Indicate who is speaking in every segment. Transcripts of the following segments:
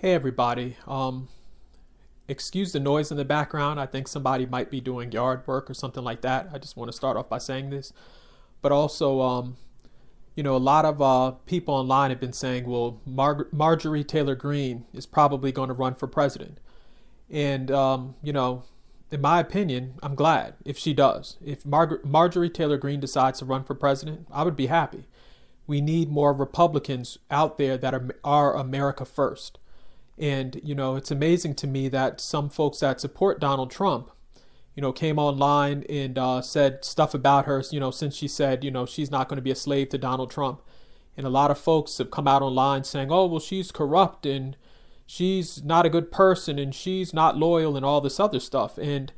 Speaker 1: Hey everybody. Excuse the noise in the background. I think somebody might be doing yard work or something like that. I just want to start off by saying this. But also, a lot of people online have been saying, well, Marjorie Taylor Greene is probably going to run for president. And, in my opinion, I'm glad if she does. If Marjorie Taylor Greene decides to run for president, I would be happy. We need more Republicans out there that are America first. And, it's amazing to me that some folks that support Donald Trump, came online and said stuff about her, since she said, she's not going to be a slave to Donald Trump. And a lot of folks have come out online saying, oh, well, she's corrupt and she's not a good person and she's not loyal and all this other stuff. And,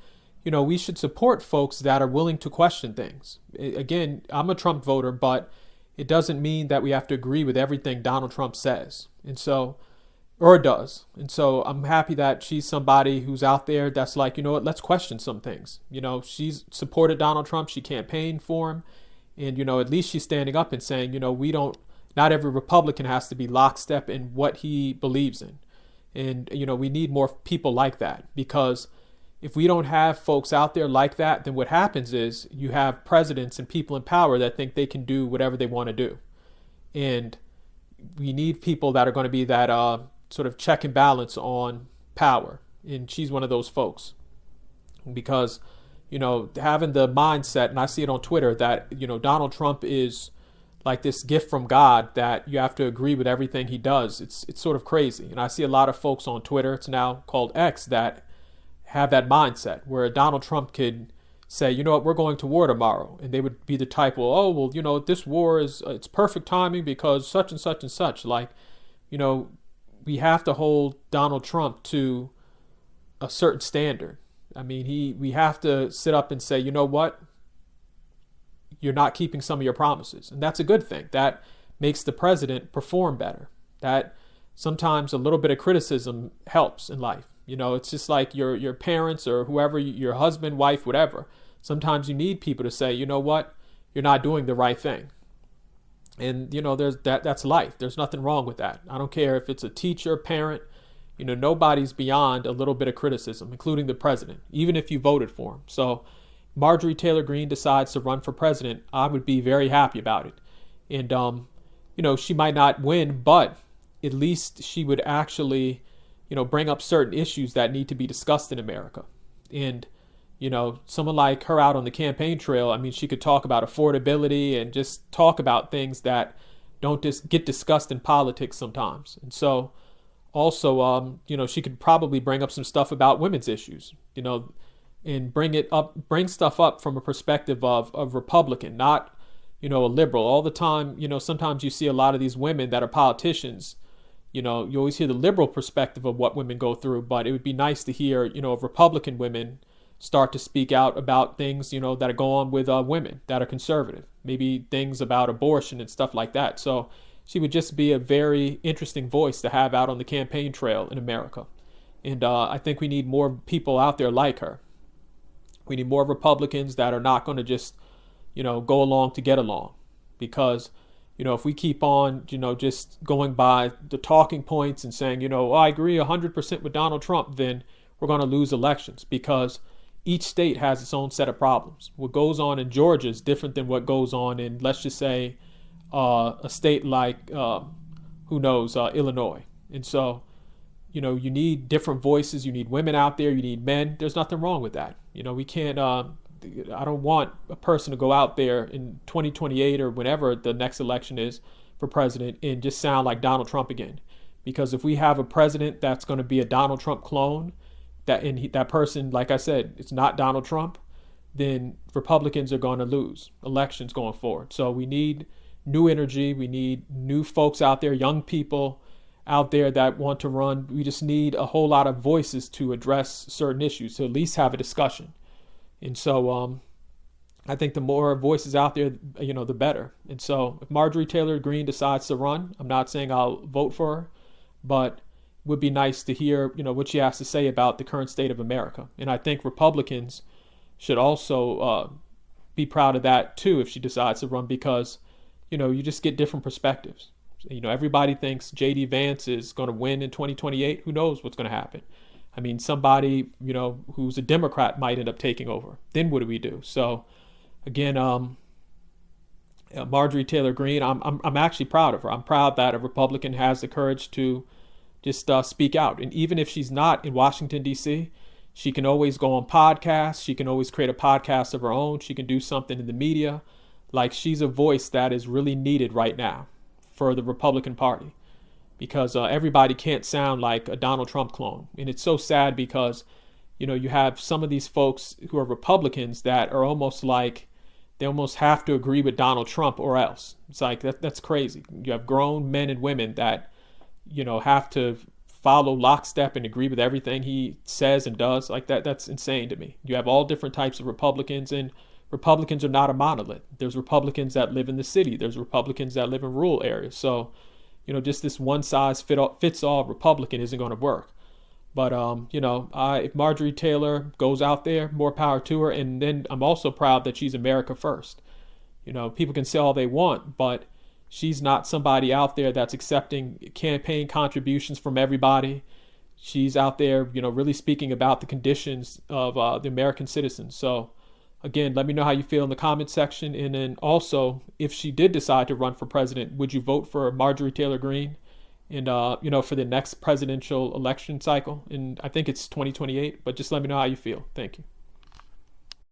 Speaker 1: we should support folks that are willing to question things. Again, I'm a Trump voter, but it doesn't mean that we have to agree with everything Donald Trump says. And so, or does. And so I'm happy that she's somebody who's out there that's like, let's question some things. She's supported Donald Trump. She campaigned for him. And, at least she's standing up and saying, not every Republican has to be lockstep in what he believes in. And, we need more people like that, because if we don't have folks out there like that, then what happens is you have presidents and people in power that think they can do whatever they want to do. And we need people that are going to be that sort of check and balance on power. And she's one of those folks, because, having the mindset, and I see it on Twitter, that, Donald Trump is like this gift from God that you have to agree with everything he does. It's sort of crazy. And I see a lot of folks on Twitter, it's now called X, that have that mindset where Donald Trump could say, we're going to war tomorrow. And they would be the type, this war it's perfect timing because such and such and such. Like, we have to hold Donald Trump to a certain standard. I mean, we have to sit up and say, what? You're not keeping some of your promises. And that's a good thing. That makes the president perform better. That sometimes a little bit of criticism helps in life. It's just like your parents or whoever, your husband, wife, whatever. Sometimes you need people to say, what? You're not doing the right thing. And, that's life. There's nothing wrong with that. I don't care if it's a teacher, parent, nobody's beyond a little bit of criticism, including the president, even if you voted for him. So Marjorie Taylor Greene decides to run for president, I would be very happy about it. And, she might not win, but at least she would actually, bring up certain issues that need to be discussed in America. And, someone like her out on the campaign trail, she could talk about affordability and just talk about things that don't just get discussed in politics sometimes. And so also, she could probably bring up some stuff about women's issues, and bring stuff up from a perspective of Republican, not, a liberal. All the time, sometimes you see a lot of these women that are politicians, you always hear the liberal perspective of what women go through, but it would be nice to hear, Republican women start to speak out about things, that are going on with women that are conservative, maybe things about abortion and stuff like that. So she would just be a very interesting voice to have out on the campaign trail in America. And I think we need more people out there like her. We need more Republicans that are not going to just, go along to get along. Because, if we keep on, just going by the talking points and saying, I agree 100% with Donald Trump, then we're going to lose elections, because each state has its own set of problems. What goes on in Georgia is different than what goes on in, let's just say, a state like, Illinois. And so, you need different voices. You need women out there. You need men. There's nothing wrong with that. We can't, I don't want a person to go out there in 2028 or whenever the next election is for president and just sound like Donald Trump again. Because if we have a president that's going to be a Donald Trump clone, that person, like I said, it's not Donald Trump, then Republicans are going to lose elections going forward. So we need new energy. We need new folks out there, young people out there that want to run. We just need a whole lot of voices to address certain issues, to at least have a discussion. And so I think the more voices out there, the better. And so if Marjorie Taylor Greene decides to run, I'm not saying I'll vote for her, but would be nice to hear, what she has to say about the current state of America. And I think Republicans should also be proud of that too if she decides to run, because, you just get different perspectives. Everybody thinks J.D. Vance is going to win in 2028. Who knows what's going to happen? I mean, somebody, who's a Democrat might end up taking over. Then what do we do? So, again, Marjorie Taylor Greene, I'm actually proud of her. I'm proud that a Republican has the courage to just speak out. And even if she's not in Washington, D.C., she can always go on podcasts. She can always create a podcast of her own. She can do something in the media. Like, she's a voice that is really needed right now for the Republican Party, because everybody can't sound like a Donald Trump clone. And it's so sad because, you have some of these folks who are Republicans that are almost like they almost have to agree with Donald Trump or else. It's like that's crazy. You have grown men and women that, have to follow lockstep and agree with everything he says and does. Like that's insane to me. You have all different types of Republicans, and Republicans are not a monolith. There's Republicans that live in the city. There's Republicans that live in rural areas. So, just this one size fits all Republican isn't going to work. But, if Marjorie Taylor goes out there, more power to her. And then I'm also proud that she's America first. People can say all they want, but she's not somebody out there that's accepting campaign contributions from everybody. She's out there, really speaking about the conditions of the American citizens. So, again, let me know how you feel in the comment section. And then also, if she did decide to run for president, would you vote for Marjorie Taylor Greene? And, for the next presidential election cycle? And I think it's 2028, but just let me know how you feel. Thank you.